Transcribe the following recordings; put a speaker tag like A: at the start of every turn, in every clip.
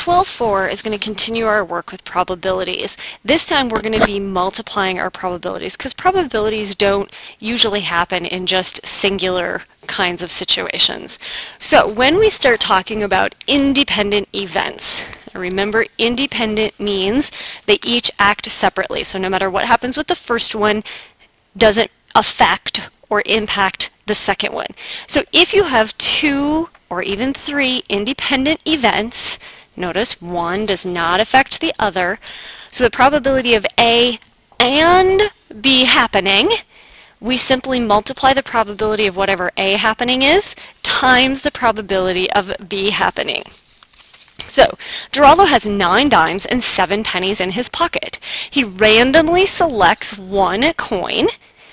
A: 12.4 is going to continue our work with probabilities. This time we're going to be multiplying our probabilities because probabilities don't usually happen in just singular kinds of situations. So when we start talking about independent events, remember independent means they each act separately. So no matter what happens with the first one doesn't affect or impact the second one. So if you have 2 or even 3 independent events, notice one does not affect the other. So the probability of A and B happening, we simply multiply the probability of whatever A happening is times the probability of B happening. So, Geraldo has 9 dimes and 7 pennies in his pocket. He randomly selects one coin,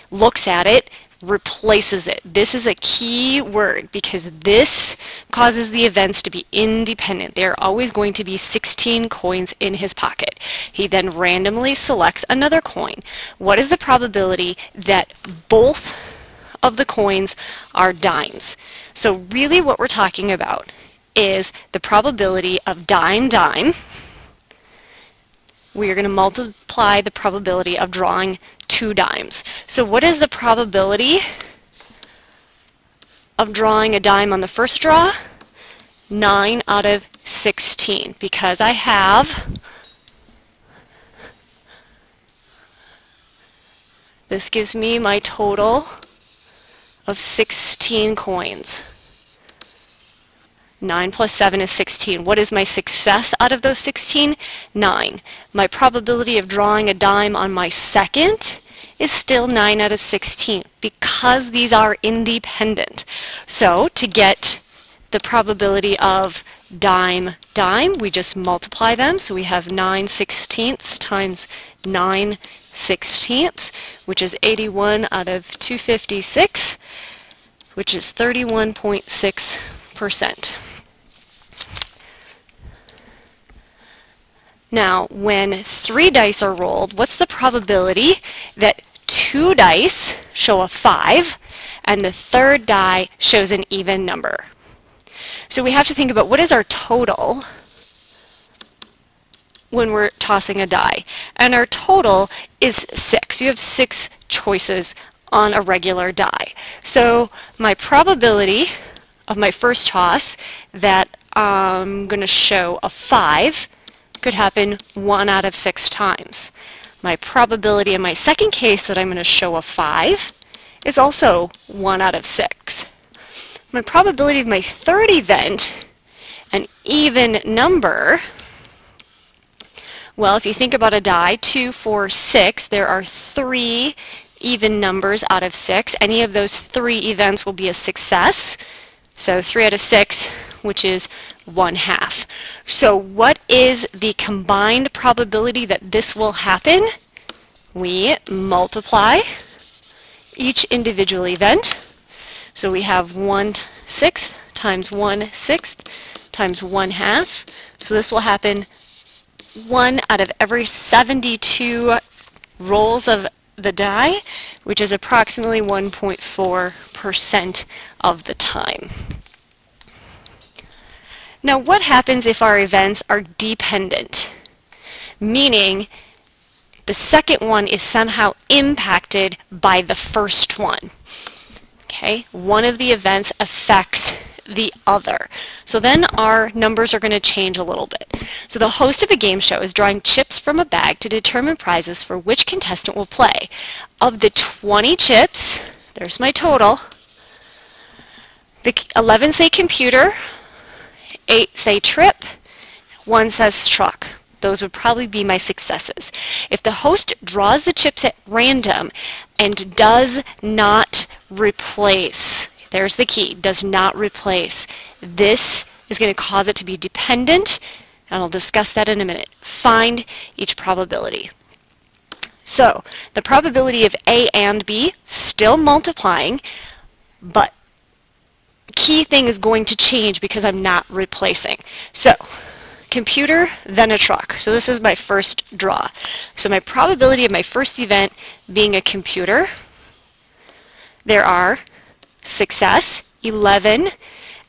A: looks at it, replaces it. This is a key word because this causes the events to be independent. There are always going to be 16 coins in his pocket. He then randomly selects another coin. What is the probability that both of the coins are dimes? So really what we're talking about is the probability of dime. We are going to multiply the probability of drawing 2 dimes. So what is the probability of drawing a dime on the first draw? 9 out of 16, because I have this gives me my total of 16 coins. 9 plus 7 is 16. What is my success out of those 16? 9. My probability of drawing a dime on my second is still 9 out of 16 because these are independent. So to get the probability of dime, we just multiply them. So we have 9 sixteenths times 9 sixteenths, which is 81 out of 256, which is 31.6%. Now, when 3 dice are rolled, what's the probability that 2 dice show a 5 and the third die shows an even number? So we have to think about what is our total when we're tossing a die. And our total is 6. You have 6 choices on a regular die. So my probability of my first toss that I'm going to show a 5 could happen 1 out of 6 times. My probability in my second case that I'm going to show a 5 is also 1 out of 6. My probability of my third event, an even number, well, if you think about a die, 2, 4, 6, there are 3 even numbers out of 6. Any of those 3 events will be a success. So 3 out of 6, which is 1/2. So what is the combined probability that this will happen? We multiply each individual event. So we have 1/6 times 1/6 times 1/2. So this will happen 1 out of every 72 rolls of the die, which is approximately 1.4% of the time. Now, what happens if our events are dependent? Meaning, the second one is somehow impacted by the first one. Okay, one of the events affects the other. So then our numbers are going to change a little bit. So the host of a game show is drawing chips from a bag to determine prizes for which contestant will play. Of the 20 chips, there's my total, the 11 say computer, 8 say trip, 1 says truck. Those would probably be my successes. If the host draws the chips at random and does not replace, there's the key, does not replace, this is going to cause it to be dependent, and I'll discuss that in a minute. Find each probability. So the probability of A and B still multiplying, but key thing is going to change because I'm not replacing. So computer, then a truck. So this is my first draw. So my probability of my first event being a computer, there are success, 11,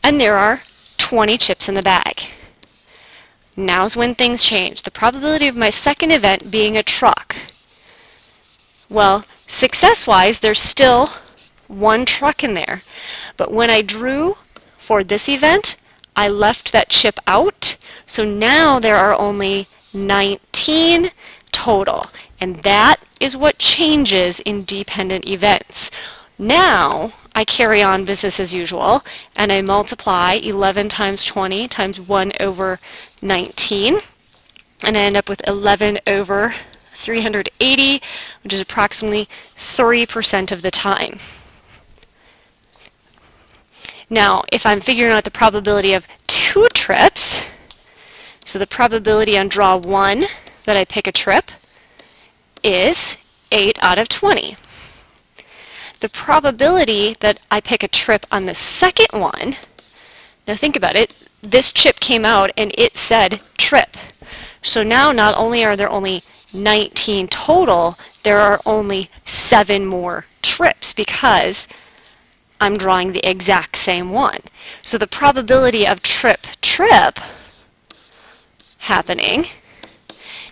A: and there are 20 chips in the bag. Now's when things change. The probability of my second event being a truck. Well, success-wise, there's still one truck in there. But when I drew for this event, I left that chip out. So now there are only 19 total. And that is what changes in dependent events. Now I carry on business as usual and I multiply 11 times 20 times 1 over 19. And I end up with 11 over 380, which is approximately 3% of the time. Now, if I'm figuring out the probability of 2 trips, so the probability on draw 1 that I pick a trip is 8 out of 20. The probability that I pick a trip on the second one, now think about it, this chip came out and it said trip. So now not only are there only 19 total, there are only 7 more trips because I'm drawing the exact same one. So the probability of trip happening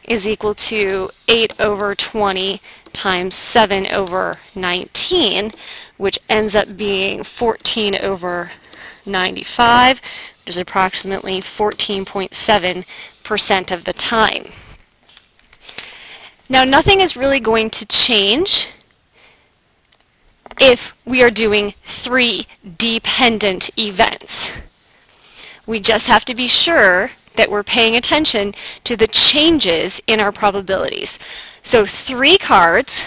A: is equal to 8 over 20 times 7 over 19, which ends up being 14 over 95, which is approximately 14.7% of the time. Now, nothing is really going to change if we are doing 3 dependent events. We just have to be sure that we're paying attention to the changes in our probabilities. So 3 cards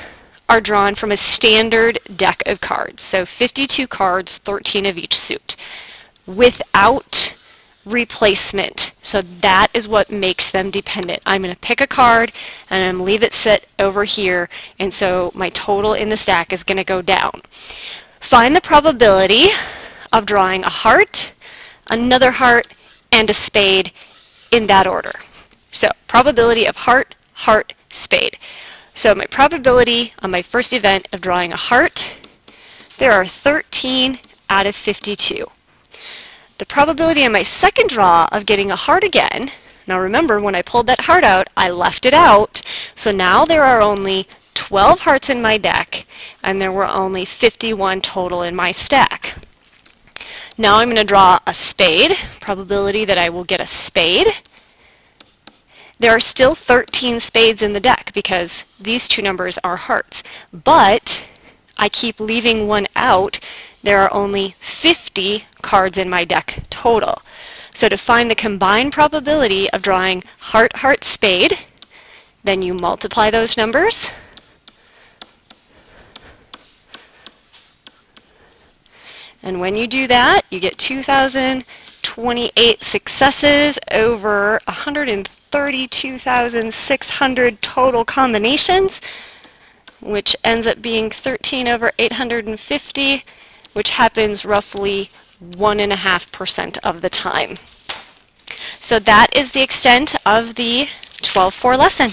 A: are drawn from a standard deck of cards. So 52 cards, 13 of each suit, without replacement. So that is what makes them dependent. I'm going to pick a card and I'm going to leave it sit over here, and so my total in the stack is going to go down. Find the probability of drawing a heart, another heart, and a spade in that order. So probability of heart, heart, spade. So my probability on my first event of drawing a heart, there are 13 out of 52. The probability on my second draw of getting a heart again, now remember when I pulled that heart out, I left it out, so now there are only 12 hearts in my deck and there were only 51 total in my stack. Now I'm going to draw a spade, probability that I will get a spade. There are still 13 spades in the deck because these 2 numbers are hearts, but I keep leaving one out. There are only 50 cards in my deck total. So to find the combined probability of drawing heart, heart, spade, then you multiply those numbers. And when you do that, you get 2,028 successes over 132,600 total combinations, which ends up being 13 over 850, which happens roughly 1.5% of the time. So that is the extent of the 12-4 lesson.